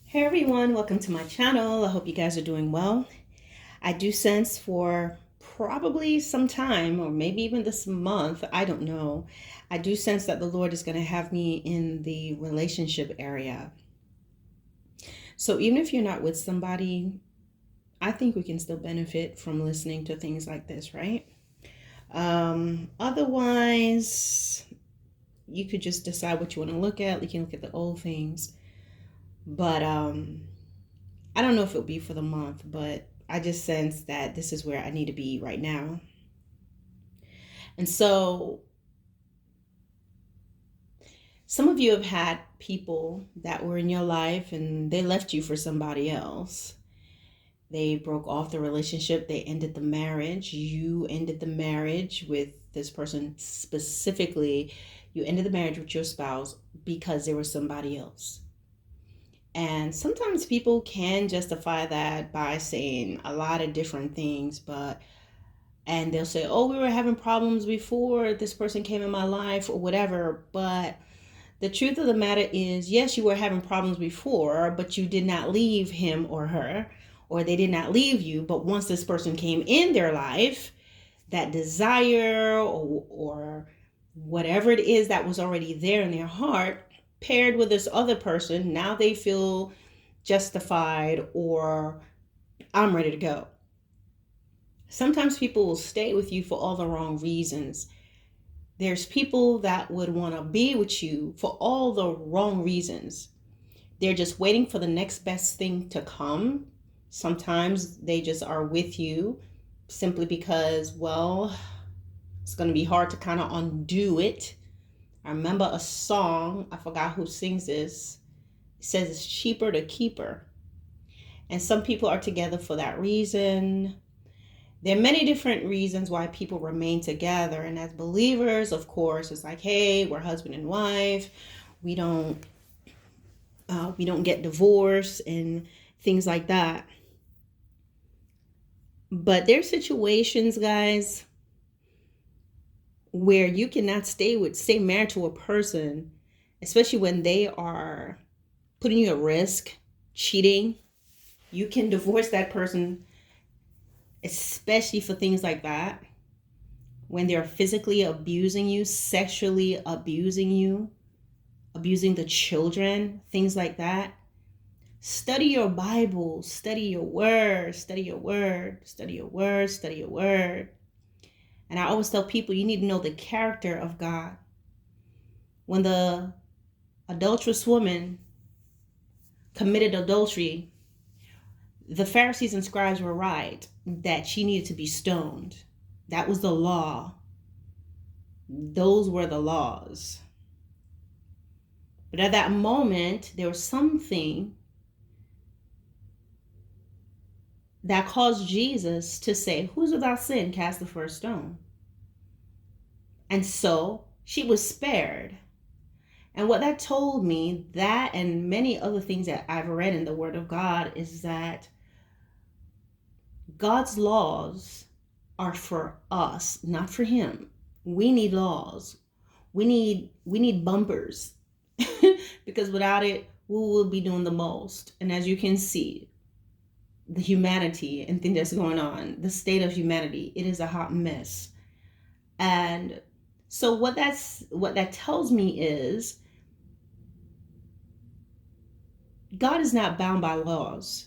Hey everyone, welcome to my channel. I hope you guys are doing well. I do sense for probably some time, or maybe even this month, I don't know. I do sense that the Lord is going to have me in the relationship area. So even if you're not with somebody, I think we can still benefit from listening to things like this, right? Otherwise, you could just decide what you want to look at. You can look at the old things. But I don't know if it'll be for the month, but I just sense that this is where I need to be right now. And so some of you have had people that were in your life and they left you for somebody else. They broke off the relationship, they ended the marriage. You ended the marriage with this person specifically. You ended the marriage with your spouse because there was somebody else. And sometimes people can justify that by saying a lot of different things, and they'll say, oh, we were having problems before this person came in my life or whatever. But the truth of the matter is, yes, you were having problems before, but you did not leave him or her, or they did not leave you. But once this person came in their life, that desire or whatever it is that was already there in their heart, paired with this other person, now they feel justified or I'm ready to go. Sometimes people will stay with you for all the wrong reasons. There's people that would want to be with you for all the wrong reasons. They're just waiting for the next best thing to come. Sometimes they just are with you simply because, well, it's going to be hard to kind of undo it. I remember a song, I forgot who sings this. It says it's cheaper to keep her. And some people are together for that reason. There are many different reasons why people remain together. And as believers, of course, it's like, hey, we're husband and wife. We don't get divorced and things like that. But there's situations, guys, where you cannot stay married to a person, especially when they are putting you at risk, cheating. You can divorce that person, especially for things like that. When they're physically abusing you, sexually abusing you, abusing the children, things like that. Study your Bible, study your word, study your word, study your word, study your word. And I always tell people you need to know the character of God. When the adulterous woman committed adultery, the Pharisees and scribes were right that she needed to be stoned. That was the law. Those were the laws. But at that moment, there was something that caused Jesus to say, who's without sin, cast the first stone. And so she was spared. And what that told me, that and many other things that I've read in the Word of God, is that God's laws are for us, not for him. We need laws. We need bumpers because without it, we will be doing the most. And as you can see, the humanity and things that's going on, the state of humanity, it is a hot mess. And so what that tells me is God is not bound by laws.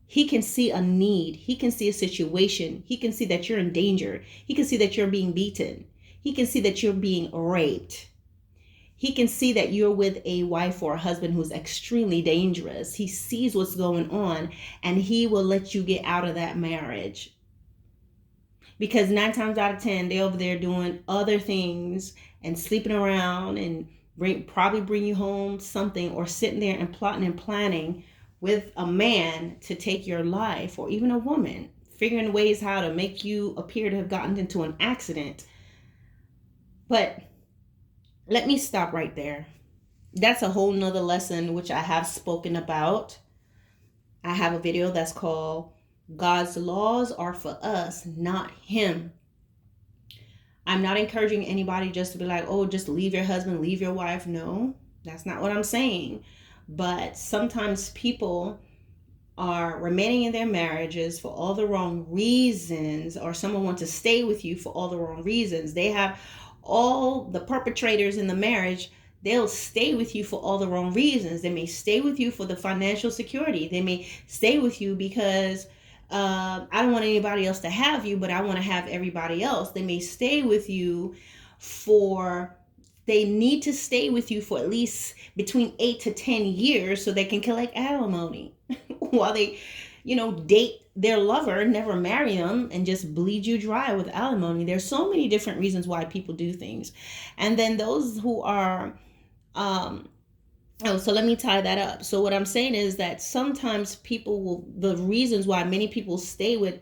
He can see a need. He can see a situation. He can see that you're in danger. He can see that you're being beaten. He can see that you're being raped. He can see that you're with a wife or a husband who's extremely dangerous. He sees what's going on, and he will let you get out of that marriage. Because 9 times out of 10, they're over there doing other things and sleeping around and probably bring you home something, or sitting there and plotting and planning with a man to take your life, or even a woman, figuring ways how to make you appear to have gotten into an accident. But let me stop right there. That's a whole nother lesson, which I have spoken about. I have a video that's called God's Laws Are for Us, Not Him. I'm not encouraging anybody just to be like, oh, just leave your husband, leave your wife. No, that's not what I'm saying. But sometimes people are remaining in their marriages for all the wrong reasons, or someone wants to stay with you for all the wrong reasons. They have all the perpetrators in the marriage. They'll stay with you for all the wrong reasons. They may stay with you for the financial security. They may stay with you because I don't want anybody else to have you, but I want to have everybody else. They may stay with you they need to stay with you for at least between 8 to 10 years so they can collect alimony while they, date their lover, never marry them, and just bleed you dry with alimony. There's so many different reasons why people do things. And then those who are, so let me tie that up. So what I'm saying is that sometimes the reasons why many people stay with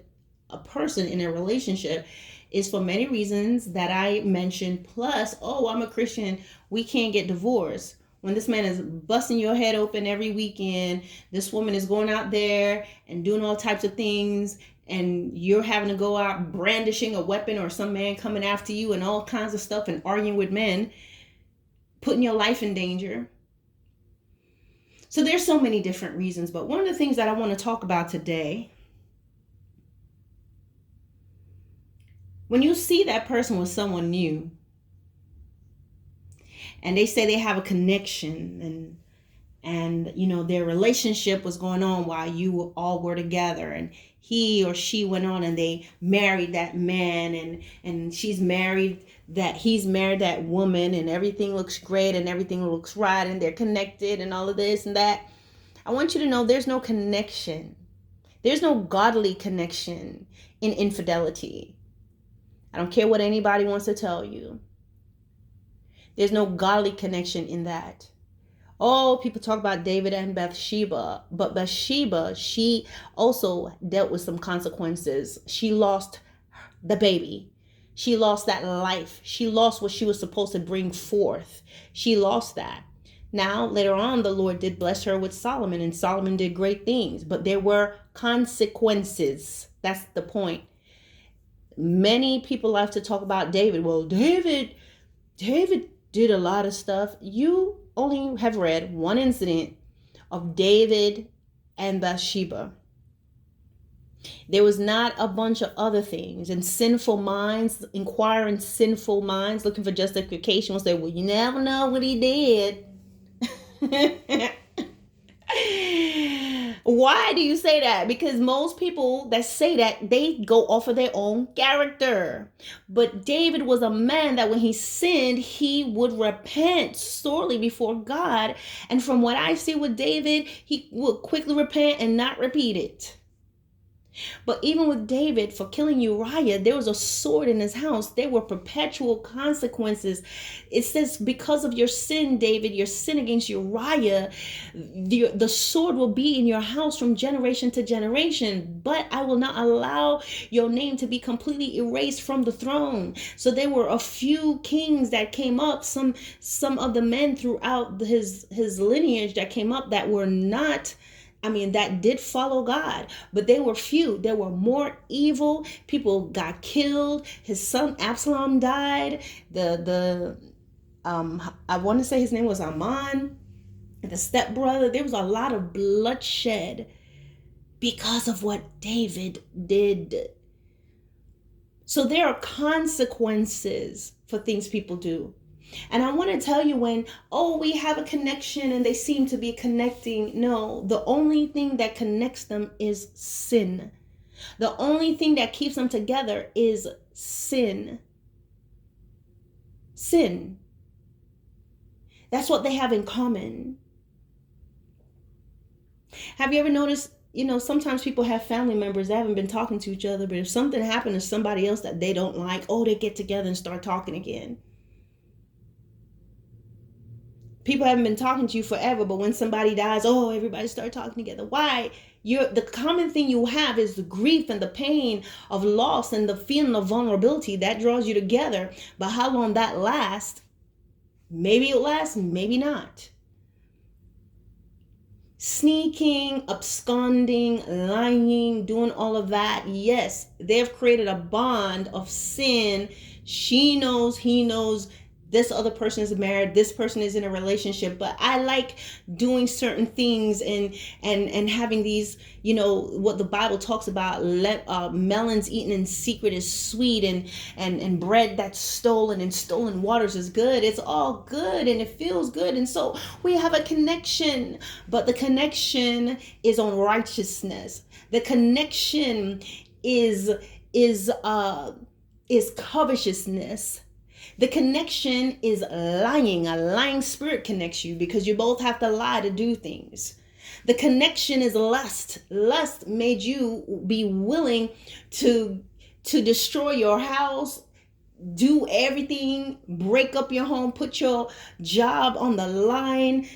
a person in a relationship is for many reasons that I mentioned. Plus, I'm a Christian, we can't get divorced. When this man is busting your head open every weekend, this woman is going out there and doing all types of things, and you're having to go out brandishing a weapon, or some man coming after you and all kinds of stuff, and arguing with men, putting your life in danger. So there's so many different reasons. But one of the things that I want to talk about today, when you see that person with someone new and they say they have a connection, and their relationship was going on while you all were together, and he or she went on and they married that man, and he's married that woman, and everything looks great and everything looks right, and they're connected and all of this and that. I want you to know there's no connection. There's no godly connection in infidelity. I don't care what anybody wants to tell you. There's no godly connection in that. People talk about David and Bathsheba, but Bathsheba, she also dealt with some consequences. She lost the baby. She lost that life. She lost what she was supposed to bring forth. She lost that. Now, later on, the Lord did bless her with Solomon, and Solomon did great things, but there were consequences. That's the point. Many people like to talk about David. Well, David did a lot of stuff. You only have read one incident of David and Bathsheba. There was not a bunch of other things. And sinful minds, inquiring sinful minds, looking for justification, will say, well, you never know what he did. Why do you say that? Because most people that say that, they go off of their own character. But David was a man that when he sinned, he would repent sorely before God. And from what I see with David, he would quickly repent and not repeat it. But even with David, for killing Uriah, there was a sword in his house. There were perpetual consequences. It says, because of your sin, David, your sin against Uriah, the sword will be in your house from generation to generation. But I will not allow your name to be completely erased from the throne. So there were a few kings that came up, some of the men throughout his lineage that came up that were not, that did follow God, but they were few. There were more evil. People got killed. His son Absalom died. I want to say his name was Ammon, the stepbrother. There was a lot of bloodshed because of what David did. So there are consequences for things people do. And I want to tell you, when, we have a connection and they seem to be connecting. No, the only thing that connects them is sin. The only thing that keeps them together is sin. Sin. That's what they have in common. Have you ever noticed, sometimes people have family members that haven't been talking to each other, but if something happened to somebody else that they don't like, they get together and start talking again. People haven't been talking to you forever, but when somebody dies, everybody start talking together. Why? The common thing you have is the grief and the pain of loss and the feeling of vulnerability that draws you together. But how long that lasts? Maybe it lasts, maybe not. Sneaking, absconding, lying, doing all of that. Yes, they've created a bond of sin. She knows, he knows. this other person is married, this person is in a relationship, but I like doing certain things and having these, what the Bible talks about, melons eaten in secret is sweet, and bread that's stolen and stolen waters is good. It's all good and it feels good. And so we have a connection, but the connection is on righteousness. The connection is covetousness. The connection is lying. A lying spirit connects you because you both have to lie to do things. The connection is lust. Lust made you be willing to destroy your house, do everything, break up your home, put your job on the line.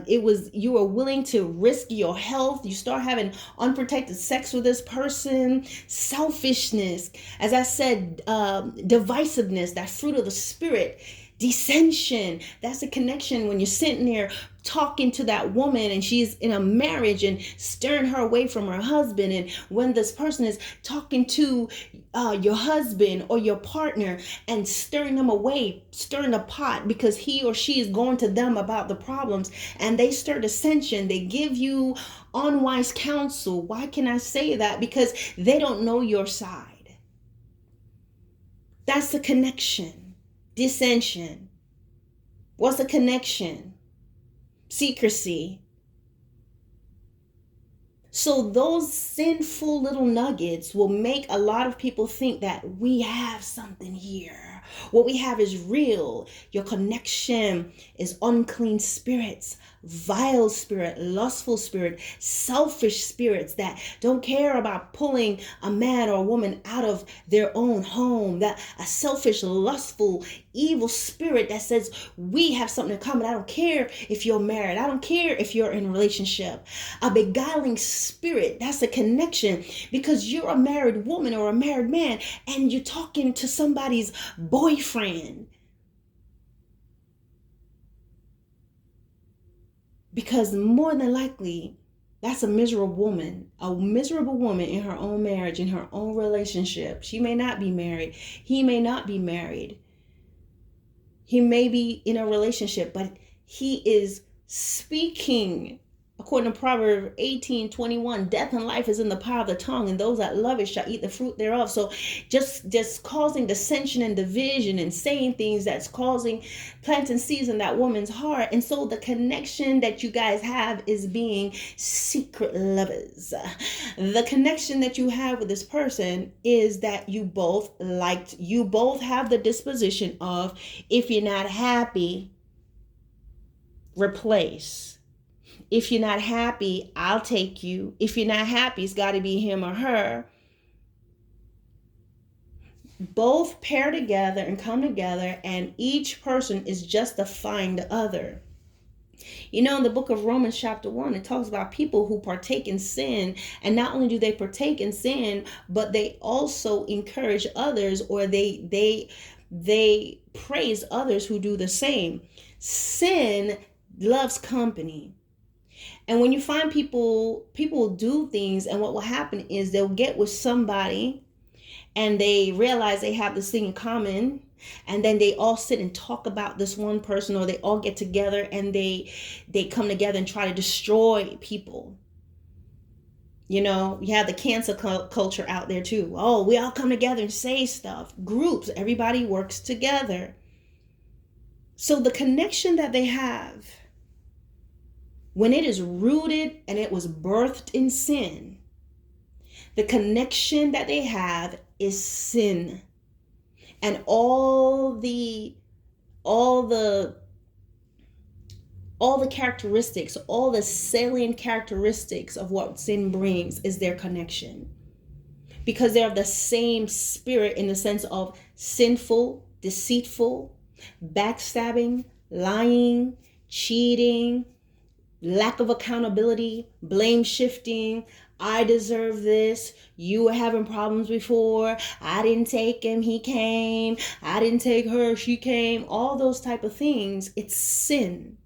You were willing to risk your health. You start having unprotected sex with this person. Selfishness, as I said, divisiveness, that fruit of the spirit. Dissension, that's a connection when you're sitting there talking to that woman and she's in a marriage and stirring her away from her husband. And when this person is talking to your husband or your partner and stirring them away, stirring the pot because he or she is going to them about the problems, and they stir dissension, they give you unwise counsel. Why can I say that? Because they don't know your side. That's the connection. Dissension. What's the connection? Secrecy. So those sinful little nuggets will make a lot of people think that we have something here. What we have is real. Your connection is unclean spirits, vile spirit, lustful spirit, selfish spirits that don't care about pulling a man or a woman out of their own home. That a selfish, lustful, evil spirit that says we have something in common. I don't care if you're married. I don't care if you're in a relationship. A beguiling spirit, that's a connection because you're a married woman or a married man and you're talking to somebody's boyfriend. Because more than likely, that's a miserable woman in her own marriage, in her own relationship. She may not be married. He may not be married. He may be in a relationship, but he is speaking. According to Proverbs 18:21, death and life is in the power of the tongue, and those that love it shall eat the fruit thereof. So just causing dissension and division and saying things that's planting seeds in that woman's heart. And so the connection that you guys have is being secret lovers. The connection that you have with this person is that you both have the disposition of, if you're not happy, replace. If you're not happy, I'll take you. If you're not happy, it's got to be him or her. Both pair together and come together, and each person is justifying the other. In the book of Romans chapter 1, it talks about people who partake in sin, and not only do they partake in sin, but they also encourage others, or they praise others who do the same. Sin loves company. And when you find people do things, and what will happen is they'll get with somebody and they realize they have this thing in common, and then they all sit and talk about this one person, or they all get together and they come together and try to destroy people. You have the cancel culture out there too. Oh, we all come together and say stuff. Groups, everybody works together. So the connection that they have, when it is rooted and it was birthed in sin, the connection that they have is sin. And all the characteristics, all the salient characteristics of what sin brings is their connection. Because they're of the same spirit in the sense of sinful, deceitful, backstabbing, lying, cheating, lack of accountability, blame shifting. I deserve this. You were having problems before. I didn't take him. He came. I didn't take her. She came. All those type of things. It's sin.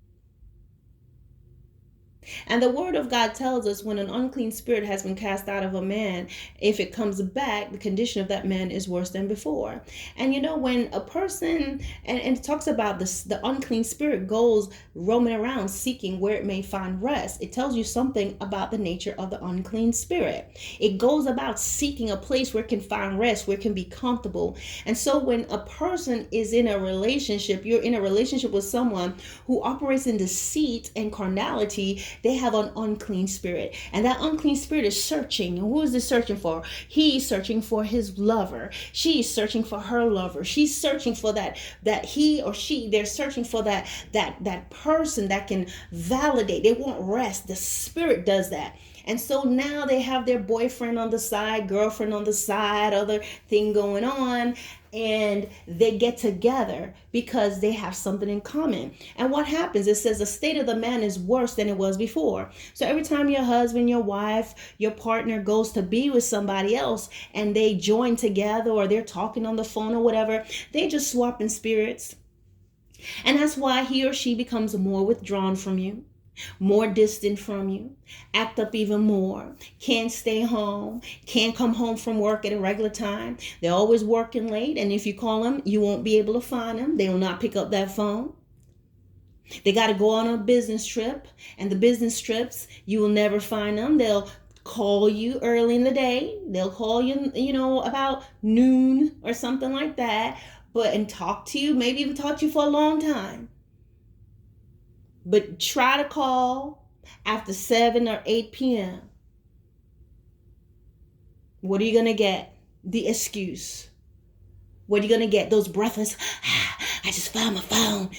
And the word of God tells us when an unclean spirit has been cast out of a man, if it comes back, the condition of that man is worse than before. And when a person, and it talks about this, the unclean spirit goes roaming around seeking where it may find rest, it tells you something about the nature of the unclean spirit. It goes about seeking a place where it can find rest, where it can be comfortable. And so when a person is in a relationship, you're in a relationship with someone who operates in deceit and carnality, they have an unclean spirit. And that unclean spirit is searching. And who is this searching for? He's searching for his lover. She's searching for her lover. She's searching for that he or she, they're searching for that person that can validate. They want rest. The spirit does that. And so now they have their boyfriend on the side, girlfriend on the side, other thing going on, and they get together because they have something in common. And what happens? It says the state of the man is worse than it was before. So every time your husband, your wife, your partner goes to be with somebody else and they join together or they're talking on the phone or whatever, they just swapping spirits. And that's why he or she becomes more withdrawn from you, more distant from you, act up even more, can't stay home, can't come home from work at a regular time. They're always working late, and if you call them, you won't be able to find them. They will not pick up that phone. They got to go on a business trip, and the business trips, you will never find them. They'll call you early in the day. They'll call you, about noon or something like that, and talk to you, maybe even talk to you for a long time. But try to call after 7 or 8 p.m. What are you going to get? The excuse. What are you going to get? Those breathless, I just found my phone.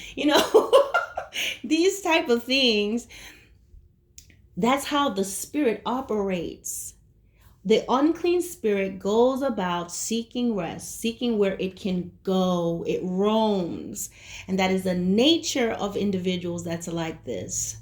These type of things. That's how the spirit operates. The unclean spirit goes about seeking rest, seeking where it can go. It roams. And that is the nature of individuals that's like this.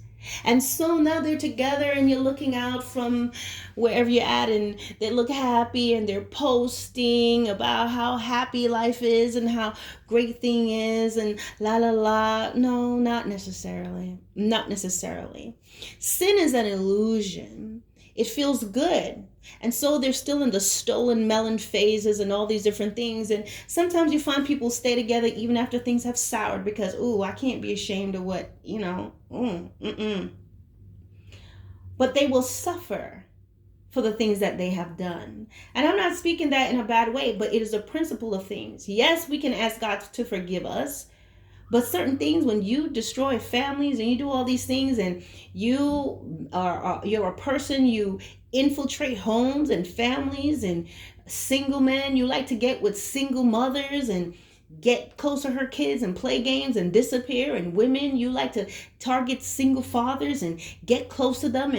And so now they're together and you're looking out from wherever you're at and they look happy and they're posting about how happy life is and how great thing is and la la la. No, not necessarily. Not necessarily. Sin is an illusion. It feels good. And so they're still in the stolen melon phases and all these different things. And sometimes you find people stay together even after things have soured because, I can't be ashamed of what, But they will suffer for the things that they have done. And I'm not speaking that in a bad way, but it is a principle of things. Yes, we can ask God to forgive us. But certain things, when you destroy families and you do all these things and you're a person, you infiltrate homes and families, and single men, you like to get with single mothers and get close to her kids and play games and disappear. And women, you like to target single fathers and get close to them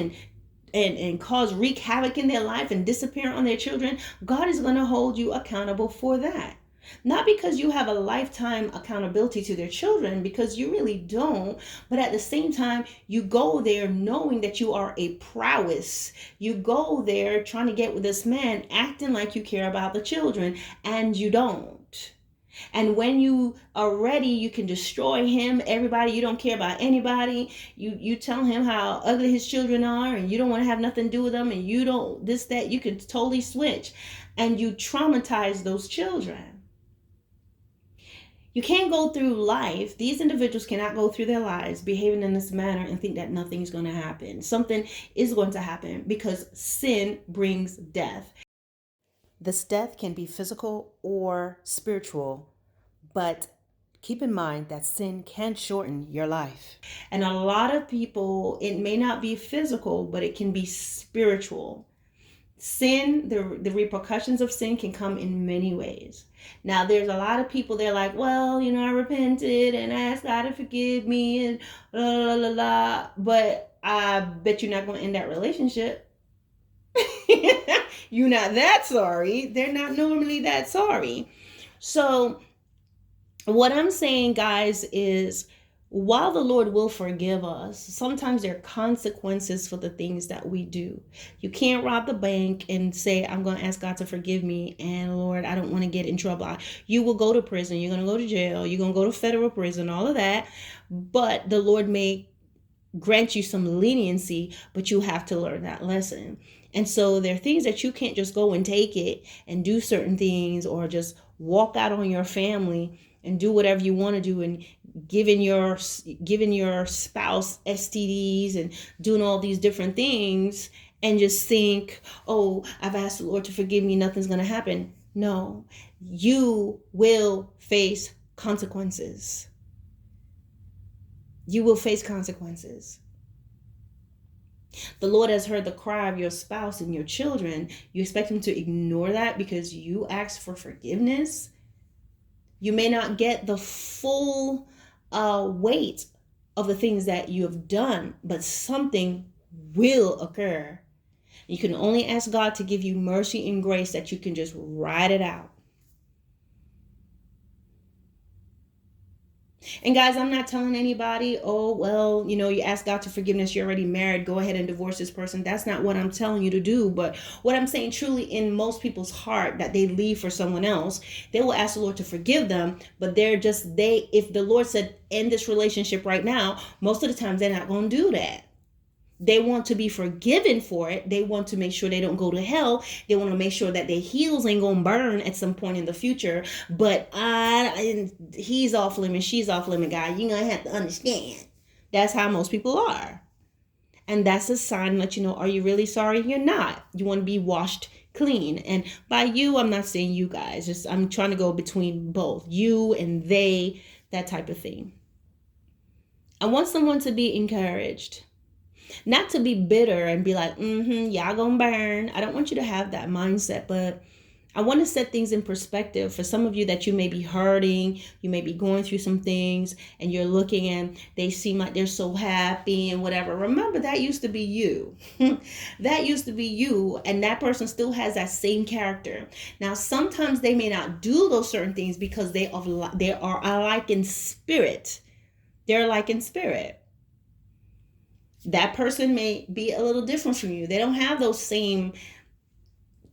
and wreak havoc in their life and disappear on their children. God is going to hold you accountable for that. Not because you have a lifetime accountability to their children, because you really don't, but at the same time, you go there knowing that you are a prowess. You go there trying to get with this man, acting like you care about the children, and you don't. And when you are ready, you can destroy him, everybody. You don't care about anybody. You tell him how ugly his children are, and you don't want to have nothing to do with them, and you don't this, that. You can totally switch, and you traumatize those children. You can't go through life. These individuals cannot go through their lives behaving in this manner and think that nothing is going to happen. Something is going to happen because sin brings death. This death can be physical or spiritual, but keep in mind that sin can shorten your life. And a lot of people, it may not be physical, but it can be spiritual. Sin, the repercussions of sin can come in many ways. Now, there's a lot of people, they're like, well, I repented and asked God to forgive me and la la la la. But I bet you're not going to end that relationship. You're not that sorry. They're not normally that sorry. So what I'm saying, guys, is while the Lord will forgive us, sometimes there are consequences for the things that we do. You can't rob the bank and say, I'm going to ask God to forgive me, and Lord, I don't want to get in trouble. You will go to prison. You're going to go to jail. You're going to go to federal prison, all of that. But the Lord may grant you some leniency, but you have to learn that lesson. And so there are things that you can't just go and take it and do certain things, or just walk out on your family and do whatever you want to do, and giving your spouse STDs and doing all these different things, and just think, oh, I've asked the Lord to forgive me, nothing's going to happen. No, you will face consequences. You will face consequences. The Lord has heard the cry of your spouse and your children. You expect him to ignore that because you asked for forgiveness? You may not get the full weight of the things that you have done, but something will occur. You can only ask God to give you mercy and grace that you can just ride it out. And guys, I'm not telling anybody, oh, well, you ask God to forgiveness, you're already married, go ahead and divorce this person. That's not what I'm telling you to do. But what I'm saying, truly, in most people's heart, that they leave for someone else, they will ask the Lord to forgive them. But if the Lord said, end this relationship right now, most of the times they're not going to do that. They want to be forgiven for it. They want to make sure they don't go to hell. They want to make sure that their heels ain't going to burn at some point in the future. But he's off limit, she's off limit, guy. You're going to have to understand. That's how most people are. And that's a sign that, are you really sorry? You're not. You want to be washed clean. And by you, I'm not saying you guys. I'm trying to go between both. You and they, that type of thing. I want someone to be encouraged. Not to be bitter and be like, y'all gonna burn. I don't want you to have that mindset, but I want to set things in perspective for some of you that you may be hurting, you may be going through some things, and you're looking and they seem like they're so happy and whatever. Remember, that used to be you. That used to be you, and that person still has that same character. Now, sometimes they may not do those certain things because they are alike in spirit. They're alike in spirit. That person may be a little different from you. They don't have those same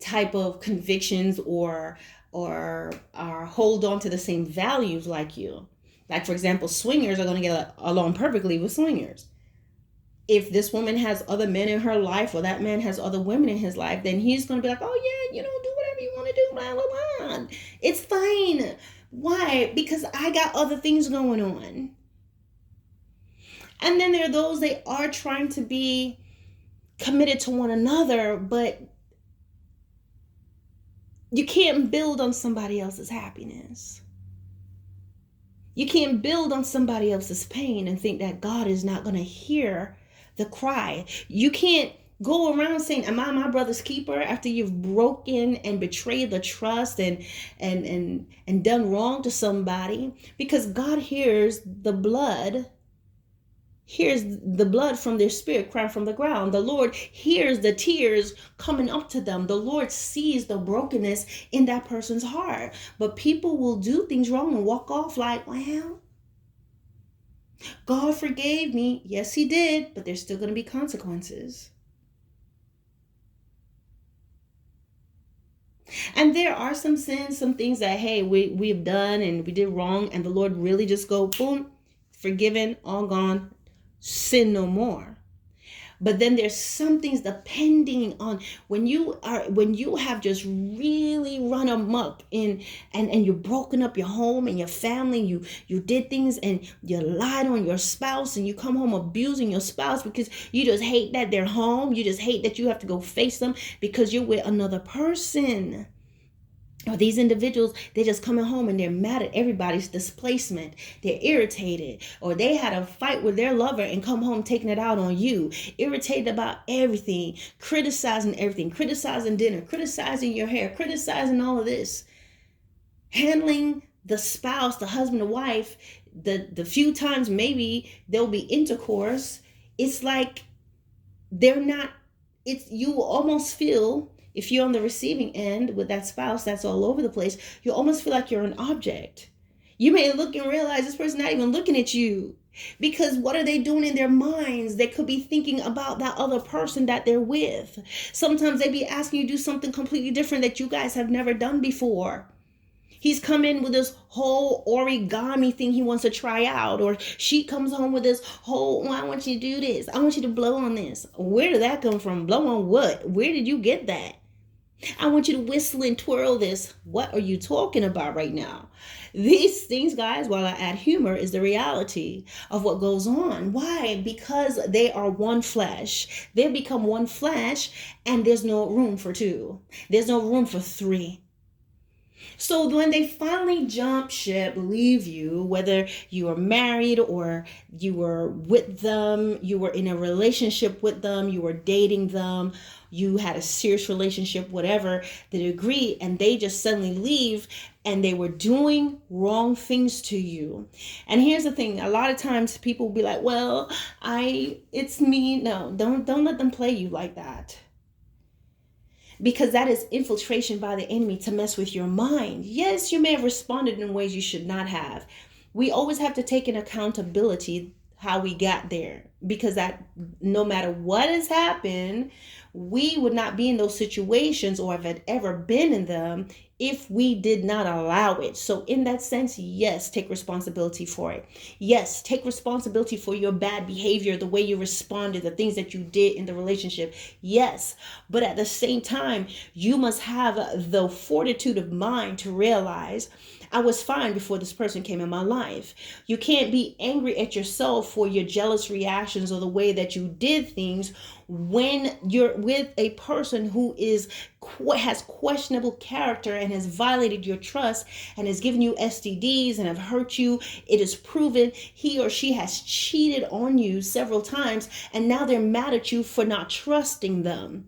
type of convictions or hold on to the same values like you. Like, for example, swingers are going to get along perfectly with swingers. If this woman has other men in her life, or that man has other women in his life, then he's going to be like, oh yeah, do whatever you want to do, blah, blah, blah. It's fine. Why? Because I got other things going on. And then there are those, they are trying to be committed to one another, but you can't build on somebody else's happiness. You can't build on somebody else's pain and think that God is not going to hear the cry. You can't go around saying, am I my brother's keeper, after you've broken and betrayed the trust and done wrong to somebody, because God hears the blood. Hears the blood from their spirit crying from the ground. The Lord hears the tears coming up to them. The Lord sees the brokenness in that person's heart. But people will do things wrong and walk off like, well, God forgave me. Yes, he did, but there's still going to be consequences. And there are some sins, some things that, hey, we've done and we did wrong, and the Lord really just go, boom, forgiven, all gone. Sin no more. But then there's some things, depending on when you have just really run amok and you've broken up your home and your family, you did things and you lied on your spouse, and you come home abusing your spouse because you just hate that they're home. You just hate that you have to go face them because you're with another person. Or these individuals, they're just coming home and they're mad at everybody's displacement. They're irritated. Or they had a fight with their lover and come home taking it out on you. Irritated about everything. Criticizing everything. Criticizing dinner. Criticizing your hair. Criticizing all of this. Handling the spouse, the husband, the wife, the few times maybe there'll be intercourse. It's like you almost feel, if you're on the receiving end with that spouse that's all over the place, you almost feel like you're an object. You may look and realize this person's not even looking at you, because what are they doing in their minds? They could be thinking about that other person that they're with. Sometimes they be asking you to do something completely different that you guys have never done before. He's come in with this whole origami thing he wants to try out. Or she comes home with this whole, I want you to do this. I want you to blow on this. Where did that come from? Blow on what? Where did you get that? I want you to whistle and twirl this. What are you talking about right now? These things, guys, while I add humor, is the reality of what goes on. Why? Because they are one flesh. They become one flesh, and there's no room for two. There's no room for three. So when they finally jump ship, leave you, whether you are married or you were with them, you were in a relationship with them, you were dating them, you had a serious relationship, whatever the degree, and they just suddenly leave and they were doing wrong things to you. And here's the thing, a lot of times people will be like, well, it's me. No, don't let them play you like that. Because that is infiltration by the enemy to mess with your mind. Yes, you may have responded in ways you should not have. We always have to take an accountability how we got there. Because that no matter what has happened, we would not be in those situations or have ever been in them if we did not allow it. So in that sense, yes, take responsibility for it. Yes, take responsibility for your bad behavior, the way you responded, the things that you did in the relationship. Yes, but at the same time, you must have the fortitude of mind to realize I was fine before this person came in my life. You can't be angry at yourself for your jealous reactions or the way that you did things when you're with a person who has questionable character and has violated your trust and has given you STDs and have hurt you. It is proven he or she has cheated on you several times, and now they're mad at you for not trusting them.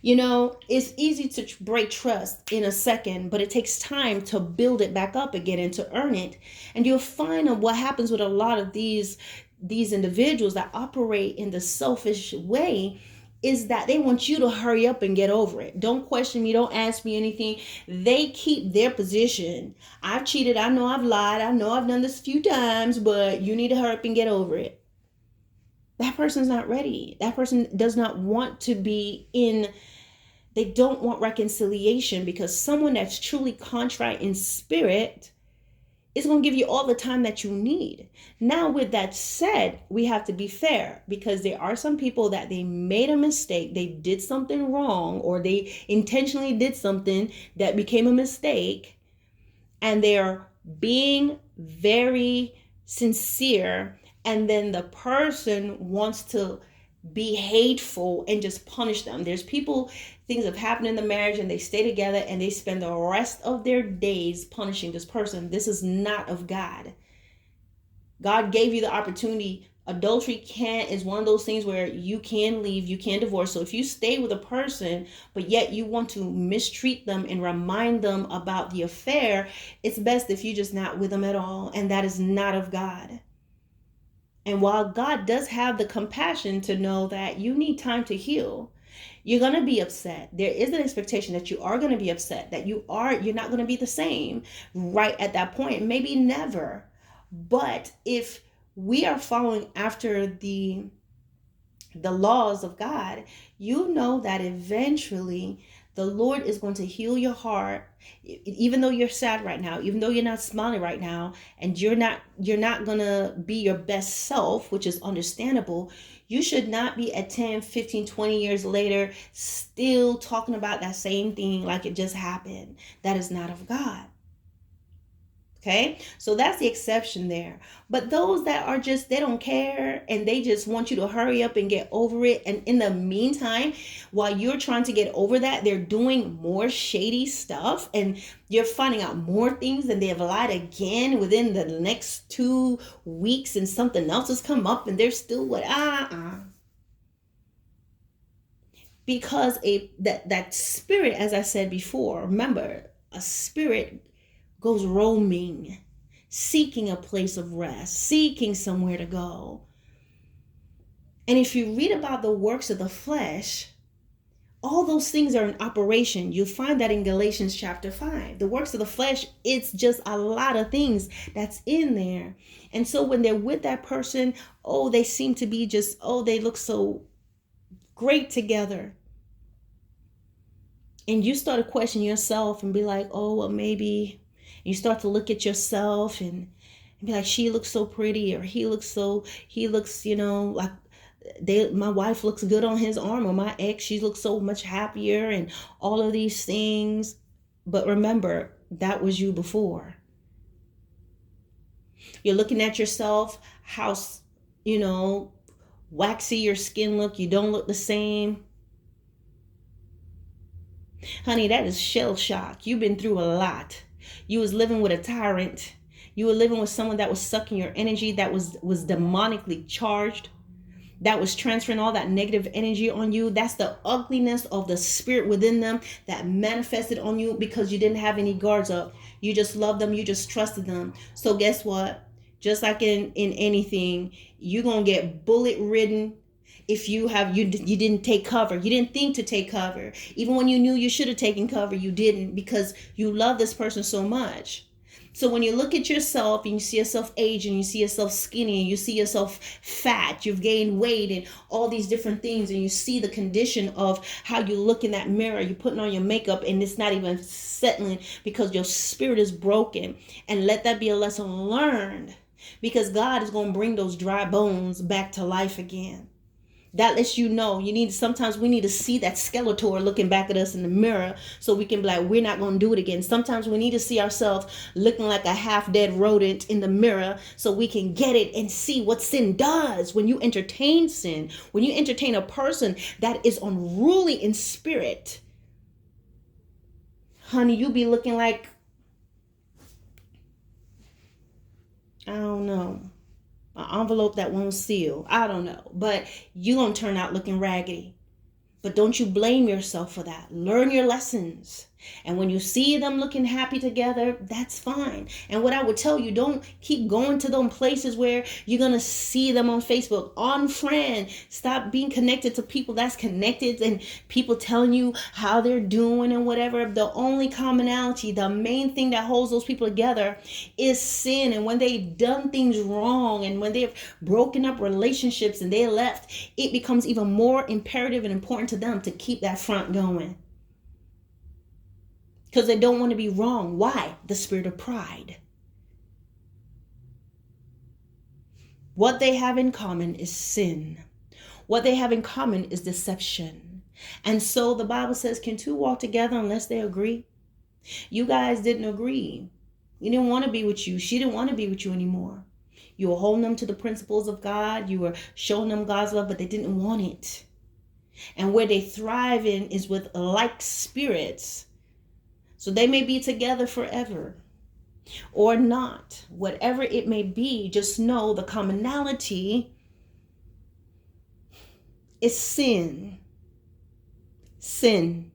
You know, it's easy to break trust in a second, but it takes time to build it back up again and to earn it. And you'll find what happens with a lot of these individuals that operate in the selfish way is that they want you to hurry up and get over it. Don't question me. Don't ask me anything. They keep their position. I've cheated. I know I've lied. I know I've done this a few times, but you need to hurry up and get over it. That person's not ready. That person does not want to be in, they don't want reconciliation, because someone that's truly contrite in spirit is going to give you all the time that you need. Now, with that said, we have to be fair, because there are some people that they made a mistake, they did something wrong, or they intentionally did something that became a mistake, and they're being very sincere, and then the person wants to be hateful and just punish them. There's people, things have happened in the marriage and they stay together and they spend the rest of their days punishing this person. This is not of God. God gave you the opportunity. Adultery is one of those things where you can leave, you can divorce. So if you stay with a person, but yet you want to mistreat them and remind them about the affair, it's best if you're just not with them at all. And that is not of God. And while God does have the compassion to know that you need time to heal, you're going to be upset. There is an expectation that you are going to be upset, that you're not going to be the same right at that point, maybe never. But if we are following after the laws of God, you know that eventually the Lord is going to heal your heart, even though you're sad right now, even though you're not smiling right now, and you're not going to be your best self, which is understandable. You should not be at 10, 15, 20 years later still talking about that same thing like it just happened. That is not of God. Okay, so that's the exception there. But those that are just, they don't care and they just want you to hurry up and get over it. And in the meantime, while you're trying to get over that, they're doing more shady stuff and you're finding out more things, and they have lied again within the next 2 weeks and something else has come up and they're still because that spirit, as I said before, remember, a spirit goes roaming, seeking a place of rest, seeking somewhere to go. And if you read about the works of the flesh, all those things are in operation. You'll find that in Galatians chapter 5. The works of the flesh, it's just a lot of things that's in there. And so when they're with that person, they seem to be just, they look so great together. And you start to question yourself and be like, oh, well, maybe. You start to look at yourself and be like, she looks so pretty, or he looks, like my wife looks good on his arm, or my ex, she looks so much happier, and all of these things. But remember, that was you before. You're looking at yourself, how, waxy your skin look. You don't look the same. Honey, that is shell shock. You've been through a lot. You was living with a tyrant. You were living with someone that was sucking your energy, that was demonically charged, that was transferring all that negative energy on you. That's the ugliness of the spirit within them that manifested on you because you didn't have any guards up. You just loved them. You just trusted them. So guess what? Just like in anything, you're going to get bullet ridden if you didn't take cover. You didn't think to take cover. Even when you knew you should have taken cover, you didn't, because you love this person so much. So when you look at yourself and you see yourself aging, you see yourself skinny, and you see yourself fat, you've gained weight and all these different things, and you see the condition of how you look in that mirror, you're putting on your makeup and it's not even settling because your spirit is broken. And let that be a lesson learned, because God is going to bring those dry bones back to life again. That lets you know sometimes we need to see that Skeletor looking back at us in the mirror so we can be like, we're not going to do it again. Sometimes we need to see ourselves looking like a half dead rodent in the mirror so we can get it and see what sin does. When you entertain sin, when you entertain a person that is unruly in spirit, honey, you be looking like, I don't know, an envelope that won't seal. I don't know. But you're going to turn out looking raggedy. But don't you blame yourself for that. Learn your lessons. And when you see them looking happy together, that's fine. And what I would tell you, don't keep going to those places where you're going to see them on Facebook. Unfriend. Stop being connected to people that's connected and people telling you how they're doing and whatever. The only commonality, the main thing that holds those people together is sin. And when they've done things wrong and when they've broken up relationships and they left, it becomes even more imperative and important to them to keep that front going. Because they don't want to be wrong. Why? The spirit of pride. What they have in common is sin. What they have in common is deception. And so the Bible says, can two walk together unless they agree? You guys didn't agree. You didn't want to be with you. She didn't want to be with you anymore. You were holding them to the principles of God. You were showing them God's love, but they didn't want it. And where they thrive in is with like spirits. So they may be together forever or not. Whatever it may be, just know the commonality is sin. Sin.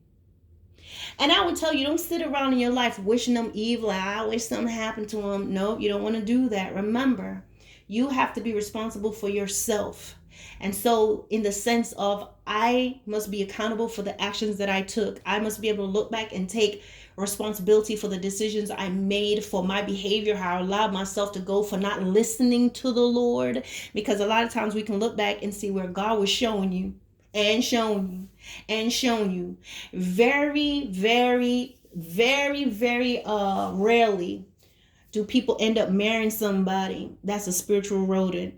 And I would tell you, don't sit around in your life wishing them evil. I wish something happened to them. No, you don't want to do that. Remember, you have to be responsible for yourself. And so in the sense of, I must be accountable for the actions that I took. I must be able to look back and take responsibility for the decisions I made, for my behavior, how I allowed myself to go, for not listening to the Lord. Because a lot of times we can look back and see where God was showing you and showing you and showing you. Very, very, very, very rarely do people end up marrying somebody that's a spiritual rodent.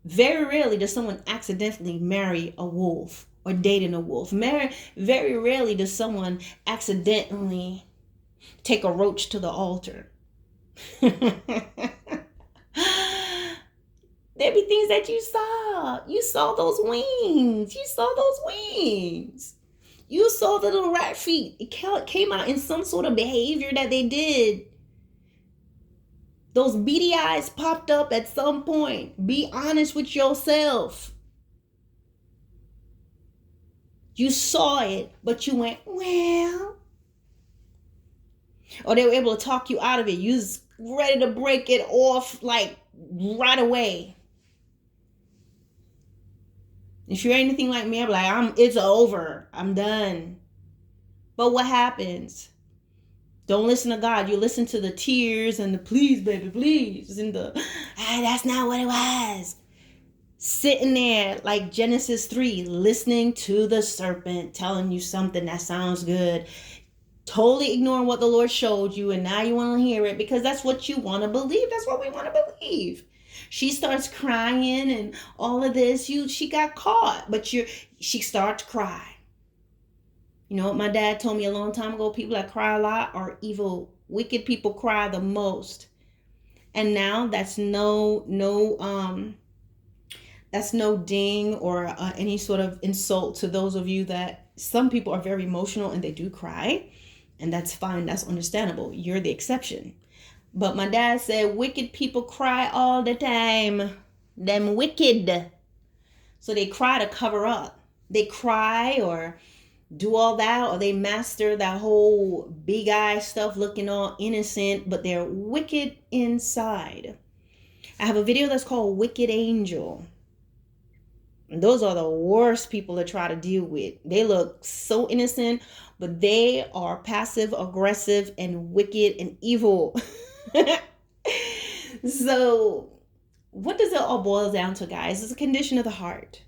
Very rarely does someone accidentally marry a wolf or dating a wolf. Very rarely does someone accidentally take a roach to the altar. There be things that you saw. You saw those wings. You saw those wings. You saw the little rat feet. It came out in some sort of behavior that they did. Those beady eyes popped up at some point. Be honest with yourself. You saw it, but you went, well. Or they were able to talk you out of it. You was ready to break it off like right away. If you're anything like me, I'm like, it's over. I'm done. But what happens? Don't listen to God. You listen to the tears and the please, baby, please. And the, that's not what it was. Sitting there like Genesis 3, listening to the serpent telling you something that sounds good, totally ignoring what the Lord showed you, and now you want to hear it because that's what you want to believe. That's what we want to believe. She starts crying and all of this. She got caught, but she starts to cry. You know what my dad told me a long time ago? People that cry a lot are evil. Wicked people cry the most. And now that's no ding or any sort of insult to those of you that some people are very emotional and they do cry, and that's fine. That's understandable. You're the exception. But my dad said wicked people cry all the time. Them wicked. So they cry to cover up. They cry or do all that, or they master that whole big eye stuff, looking all innocent, but they're wicked inside. I have a video that's called Wicked Angel. And those are the worst people to try to deal with. They look so innocent, but they are passive aggressive and wicked and evil. So what does it all boil down to, guys? It's a condition of the heart.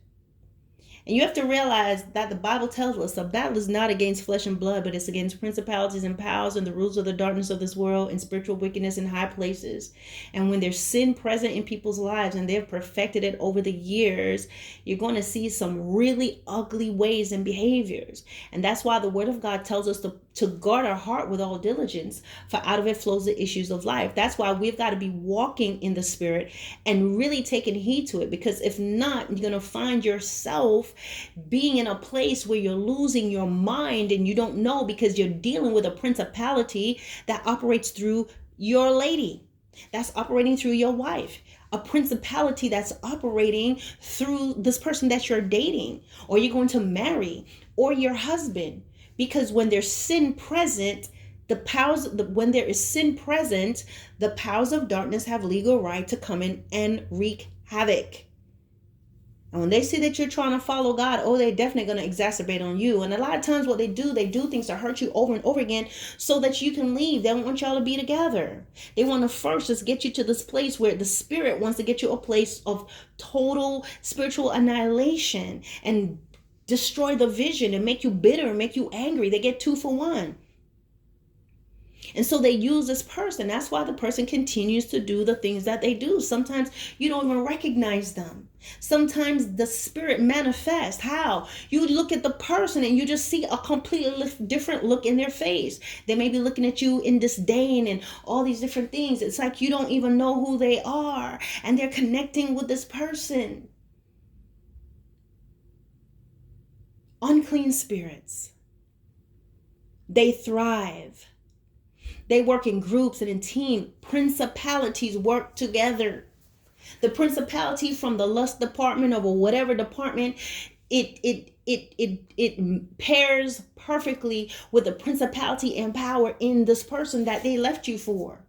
And you have to realize that the Bible tells us the battle is not against flesh and blood, but it's against principalities and powers and the rulers of the darkness of this world and spiritual wickedness in high places. And when there's sin present in people's lives and they've perfected it over the years, you're going to see some really ugly ways and behaviors. And that's why the Word of God tells us to guard our heart with all diligence, for out of it flows the issues of life. That's why we've got to be walking in the Spirit and really taking heed to it, because if not, you're going to find yourself being in a place where you're losing your mind and you don't know, because you're dealing with a principality that operates through your lady, that's operating through your wife, a principality that's operating through this person that you're dating or you're going to marry, or your husband. Because when there's sin present, when there is sin present, the powers of darkness have legal right to come in and wreak havoc. And when they see that you're trying to follow God, they're definitely going to exacerbate on you. And a lot of times what they do things to hurt you over and over again so that you can leave. They don't want y'all to be together. They want to first just get you to this place where the Spirit wants to get you a place of total spiritual annihilation and destroy the vision and make you bitter and make you angry. They get 2 for 1. And so they use this person. That's why the person continues to do the things that they do. Sometimes you don't even recognize them. Sometimes the spirit manifests. How? You look at the person and you just see a completely different look in their face. They may be looking at you in disdain and all these different things. It's like you don't even know who they are, and they're connecting with this person. Unclean spirits. They thrive. They work in groups and in teams. Principalities work together. The principality from the lust department or whatever department, it pairs perfectly with the principality and power in this person that they left you for.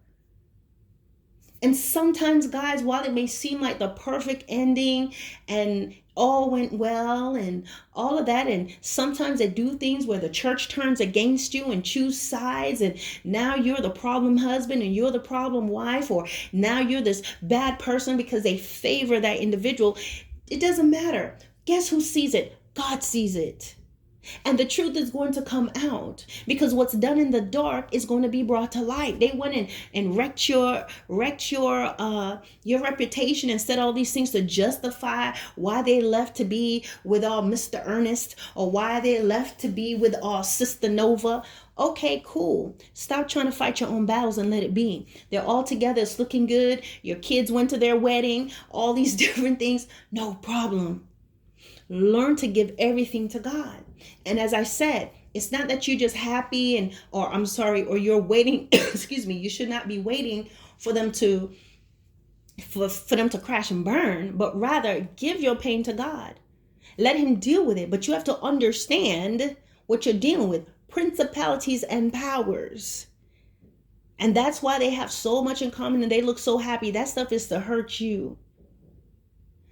And sometimes, guys, while it may seem like the perfect ending and all went well and all of that, and sometimes they do things where the church turns against you and choose sides, and now you're the problem husband and you're the problem wife, or now you're this bad person because they favor that individual. It doesn't matter. Guess who sees it? God sees it. And the truth is going to come out, because what's done in the dark is going to be brought to light. They went in and wrecked your reputation and said all these things to justify why they left to be with Mr. Ernest, or why they left to be with Sister Nova. Okay, cool. Stop trying to fight your own battles and let it be. They're all together. It's looking good. Your kids went to their wedding. All these different things. No problem. Learn to give everything to God. And as I said, it's not that you're just happy or you're waiting. Excuse me. You should not be waiting for them to crash and burn, but rather give your pain to God. Let him deal with it. But you have to understand what you're dealing with. Principalities and powers. And that's why they have so much in common and they look so happy. That stuff is to hurt you.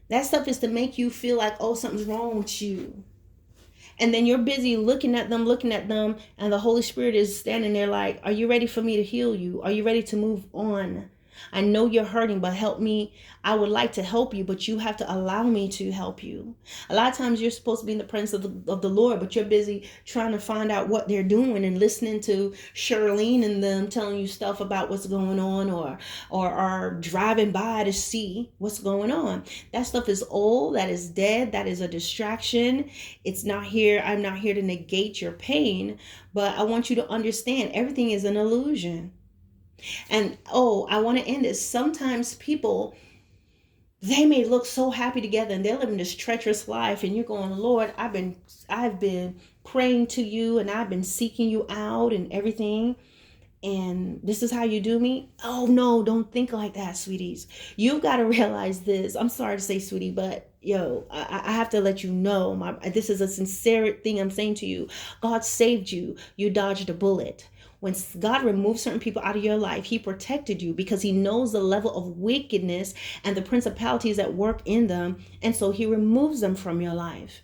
That stuff is to make you feel like, something's wrong with you. And then you're busy looking at them, and the Holy Spirit is standing there like, are you ready for me to heal you? Are you ready to move on? I know you're hurting, but help me. I would like to help you, but you have to allow me to help you. A lot of times you're supposed to be in the presence of the Lord, but you're busy trying to find out what they're doing and listening to Charlene and them telling you stuff about what's going on, or driving by to see what's going on. That stuff is old, that is dead, that is a distraction. It's not here. I'm not here to negate your pain, but I want you to understand everything is an illusion. And I want to end this. Sometimes people, they may look so happy together and they're living this treacherous life, and you're going, Lord, I've been praying to you and I've been seeking you out and everything, and this is how you do me. Oh no, don't think like that, sweeties. You've got to realize this. I'm sorry to say, sweetie, but I have to let you know, this is a sincere thing I'm saying to you. God saved you. You dodged a bullet. When God removed certain people out of your life, he protected you because he knows the level of wickedness and the principalities that work in them. And so he removes them from your life.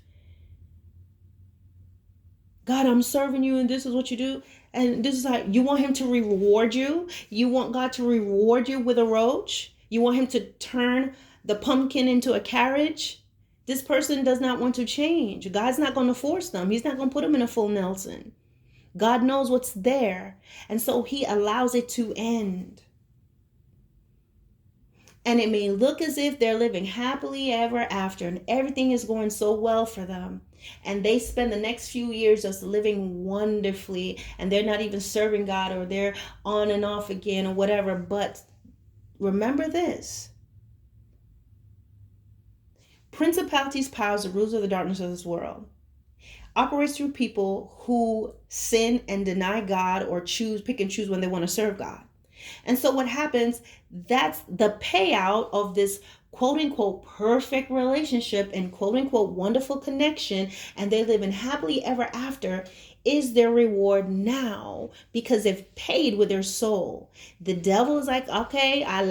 God, I'm serving you and this is what you do. And this is how you want him to reward you. You want God to reward you with a roach. You want him to turn the pumpkin into a carriage. This person does not want to change. God's not going to force them. He's not going to put them in a full Nelson. God knows what's there. And so he allows it to end. And it may look as if they're living happily ever after and everything is going so well for them. And they spend the next few years just living wonderfully, and they're not even serving God, or they're on and off again or whatever. But remember this. Principalities, powers, the rulers of the darkness of this world operates through people who sin and deny God, or pick and choose when they want to serve God. And so what happens, that's the payout of this quote unquote perfect relationship and quote unquote wonderful connection, and they live in happily ever after, is their reward now, because they've paid with their soul. The devil is like, okay, I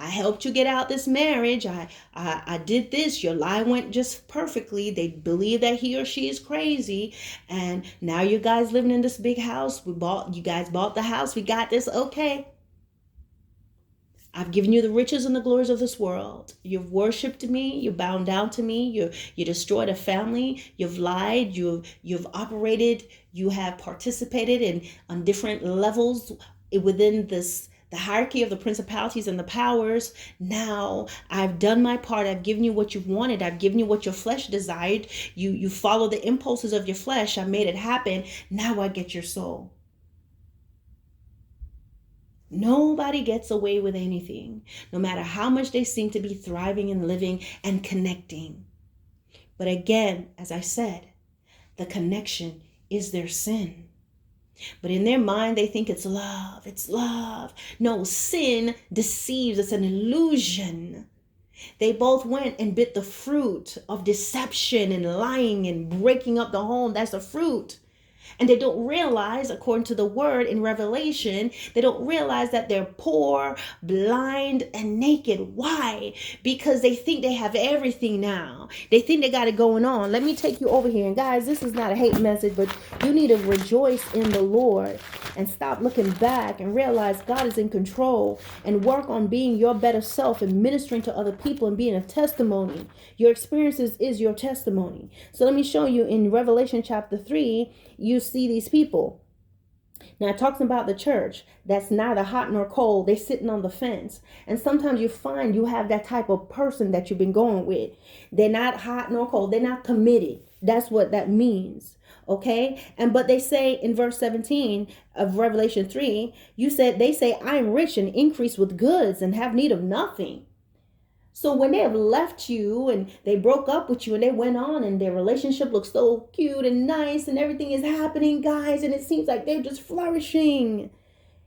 helped you get out this marriage. I did this. Your lie went just perfectly. They believe that he or she is crazy. And now you guys living in this big house. You guys bought the house. We got this. Okay. I've given you the riches and the glories of this world. You've worshipped me. You've bowed down to me. You destroyed a family. You've lied. You've operated. You have participated on different levels within the hierarchy of the principalities and the powers. Now I've done my part. I've given you what you've wanted. I've given you what your flesh desired. You follow the impulses of your flesh. I made it happen. Now I get your soul. Nobody gets away with anything, no matter how much they seem to be thriving and living and connecting. But again, as I said, the connection is their sin. But in their mind, they think it's love. It's love. No, sin deceives. It's an illusion. They both went and bit the fruit of deception and lying and breaking up the home. That's the fruit. And they don't realize, according to the word in Revelation, they don't realize that they're poor, blind, and naked. Why? Because they think they have everything now. They think they got it going on. Let me take you over here. And guys, this is not a hate message, but you need to rejoice in the Lord and stop looking back and realize God is in control, and work on being your better self and ministering to other people and being a testimony. Your experiences is your testimony. So let me show you in Revelation chapter 3, you see these people. Now it talks about the church that's neither hot nor cold. They're sitting on the fence. And sometimes you find you have that type of person that you've been going with. They're not hot nor cold. They're not committed. That's what that means. Okay. But they say in verse 17 of Revelation 3, they say, I am rich and increase with goods and have need of nothing. So when they have left you and they broke up with you and they went on and their relationship looks so cute and nice and everything is happening, guys, and it seems like they're just flourishing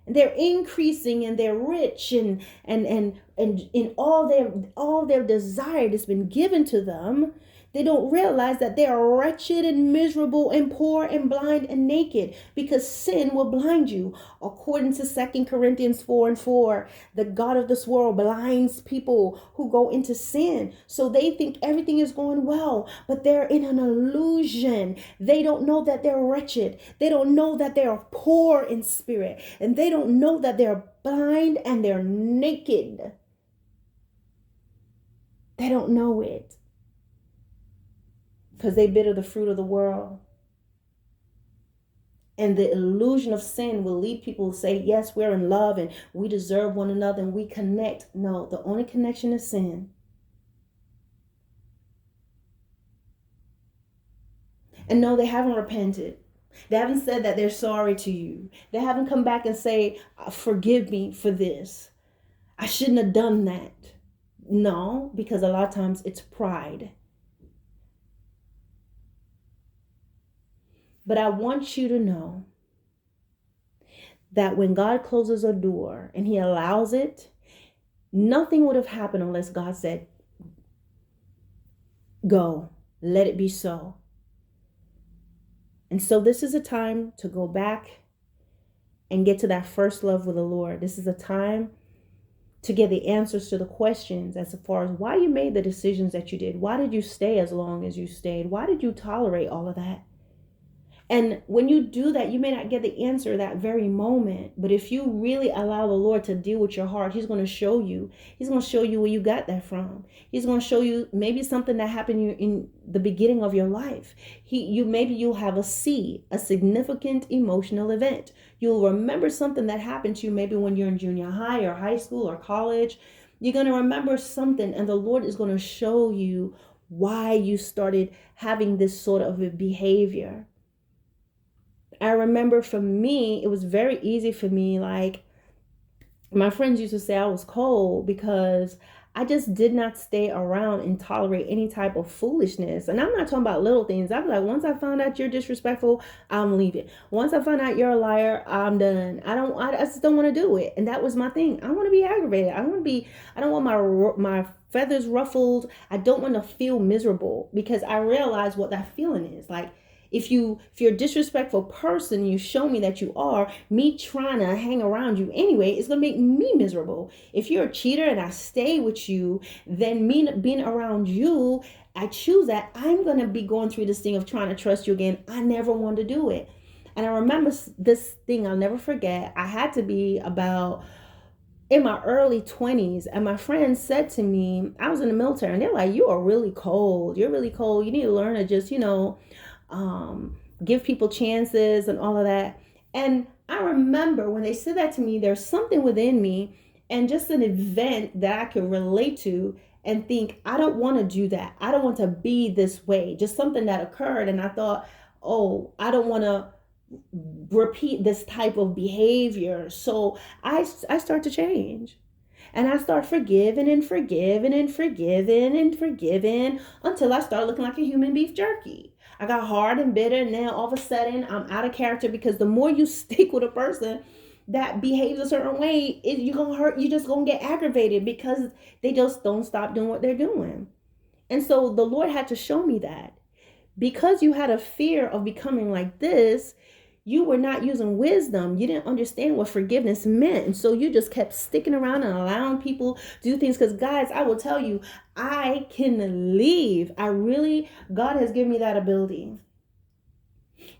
and they're increasing and they're rich and in all their desire that's been given to them, They don't realize that they are wretched and miserable and poor and blind and naked, because sin will blind you. According to 2 Corinthians 4:4, the God of this world blinds people who go into sin. So they think everything is going well, but they're in an illusion. They don't know that they're wretched. They don't know that they're poor in spirit. And they don't know that they're blind and they're naked. They don't know it, because they bit of the fruit of the world. And the illusion of sin will lead people to say, yes, we're in love and we deserve one another and we connect. No, the only connection is sin. And no, they haven't repented. They haven't said that they're sorry to you. They haven't come back and say, forgive me for this. I shouldn't have done that. No, because a lot of times it's pride. But I want you to know that when God closes a door and he allows it, nothing would have happened unless God said, go, let it be so. And so this is a time to go back and get to that first love with the Lord. This is a time to get the answers to the questions as far as why you made the decisions that you did. Why did you stay as long as you stayed? Why did you tolerate all of that? And when you do that, you may not get the answer that very moment. But if you really allow the Lord to deal with your heart, he's going to show you. He's going to show you where you got that from. He's going to show you maybe something that happened in the beginning of your life. Maybe you'll have a significant emotional event. You'll remember something that happened to you maybe when you're in junior high or high school or college. You're going to remember something, and the Lord is going to show you why you started having this sort of a behavior. I remember for me, it was very easy for me. Like, my friends used to say I was cold because I just did not stay around and tolerate any type of foolishness. And I'm not talking about little things. I'm like, once I found out you're disrespectful, I'm leaving. Once I find out you're a liar, I'm done. I just don't want to do it. And that was my thing. I want to be aggravated. I don't want my feathers ruffled. I don't want to feel miserable, because I realize what that feeling is. Like, if you're a disrespectful person, you show me that you are, me trying to hang around you anyway, it's going to make me miserable. If you're a cheater and I stay with you, then me being around you, I choose that. I'm going to be going through this thing of trying to trust you again. I never want to do it. And I remember this thing I'll never forget. I had to be about in my early 20s, and my friends said to me, I was in the military, and they're like, you are really cold. You're really cold. You need to learn to just, give people chances and all of that. And I remember when they said that to me, there's something within me and just an event that I could relate to and think, I don't want to do that. I don't want to be this way. Just something that occurred. And I thought, oh, I don't want to repeat this type of behavior. So I start to change. And I start forgiving and forgiving and forgiving and forgiving until I start looking like a human beef jerky. I got hard and bitter, and then all of a sudden I'm out of character, because the more you stick with a person that behaves a certain way, you're going to hurt. You're just going to get aggravated because they just don't stop doing what they're doing. And so the Lord had to show me that because you had a fear of becoming like this, you were not using wisdom. You didn't understand what forgiveness meant. And so you just kept sticking around and allowing people to do things. Because guys, I will tell you, I can leave. God has given me that ability.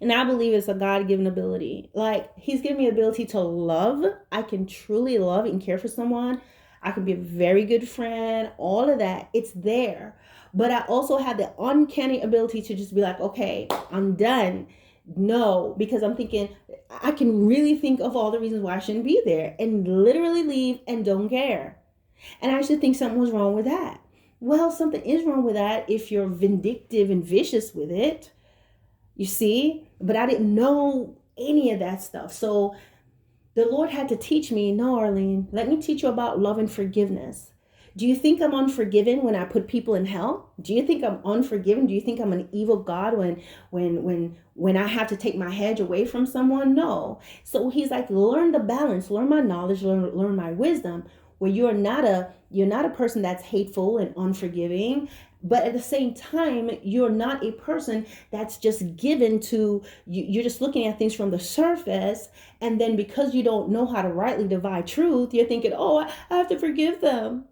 And I believe it's a God-given ability. Like, he's given me the ability to love. I can truly love and care for someone. I can be a very good friend. All of that. It's there. But I also have the uncanny ability to just be like, okay, I'm done. No, because I'm thinking, I can really think of all the reasons why I shouldn't be there and literally leave and don't care. And I should think something was wrong with that. Well, something is wrong with that if you're vindictive and vicious with it, you see, but I didn't know any of that stuff. So the Lord had to teach me, no, Arlene, let me teach you about love and forgiveness. Do you think I'm unforgiving when I put people in hell? Do you think I'm unforgiving? Do you think I'm an evil God when I have to take my hedge away from someone? No. So he's like, learn the balance, learn my knowledge, learn my wisdom, where you're not a person that's hateful and unforgiving, But at the same time, you're not a person that's just given to you're just looking at things from the surface, and then because you don't know how to rightly divide truth, you're thinking, oh, I have to forgive them.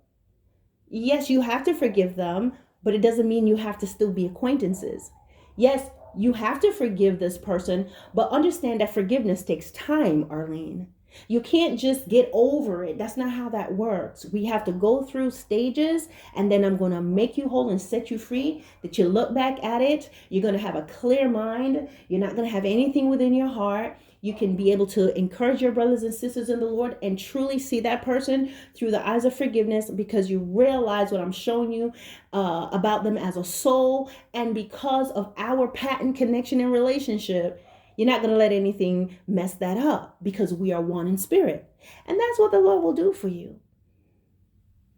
Yes, you have to forgive them, but it doesn't mean you have to still be acquaintances. Yes, you have to forgive this person, but understand that forgiveness takes time, Arlene. You can't just get over it. That's not how that works. We have to go through stages, and then I'm going to make you whole and set you free. That you look back at it, you're going to have a clear mind. You're not going to have anything within your heart. You can be able to encourage your brothers and sisters in the Lord and truly see that person through the eyes of forgiveness, because you realize what I'm showing you about them as a soul. And because of our patent connection and relationship, you're not going to let anything mess that up, because we are one in spirit. And that's what the Lord will do for you.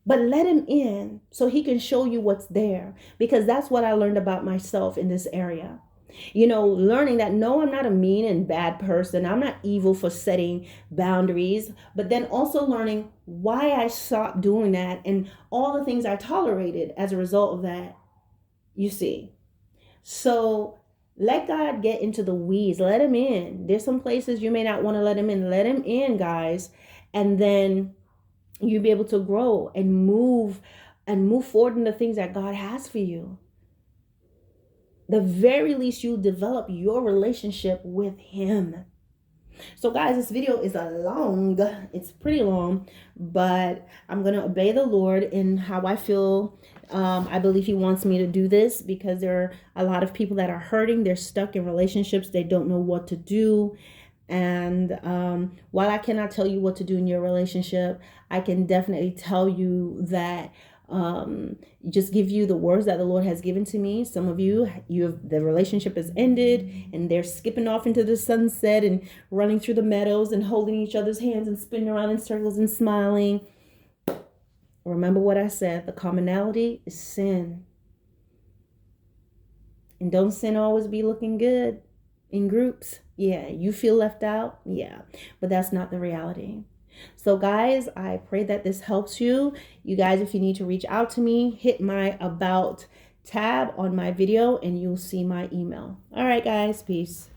But let him in so he can show you what's there, because that's what I learned about myself in this area. Learning that, no, I'm not a mean and bad person. I'm not evil for setting boundaries, but then also learning why I stopped doing that and all the things I tolerated as a result of that, you see. So let God get into the weeds. Let him in. There's some places you may not want to let him in. Let him in, guys. And then you'll be able to grow and move forward in the things that God has for you. The very least, you develop your relationship with him. So guys, this video is it's pretty long, but I'm going to obey the Lord in how I feel. I believe he wants me to do this because there are a lot of people that are hurting. They're stuck in relationships. They don't know what to do. And while I cannot tell you what to do in your relationship, I can definitely tell you that just give you the words that the Lord has given to me. Some of you have the relationship has ended and they're skipping off into the sunset and running through the meadows and holding each other's hands and spinning around in circles and smiling. Remember what I said, the commonality is sin. And don't sin always be looking good in groups. Yeah, you feel left out. Yeah, but that's not the reality. So guys, I pray that this helps you. You guys, if you need to reach out to me, hit my about tab on my video and you'll see my email. All right, guys, peace.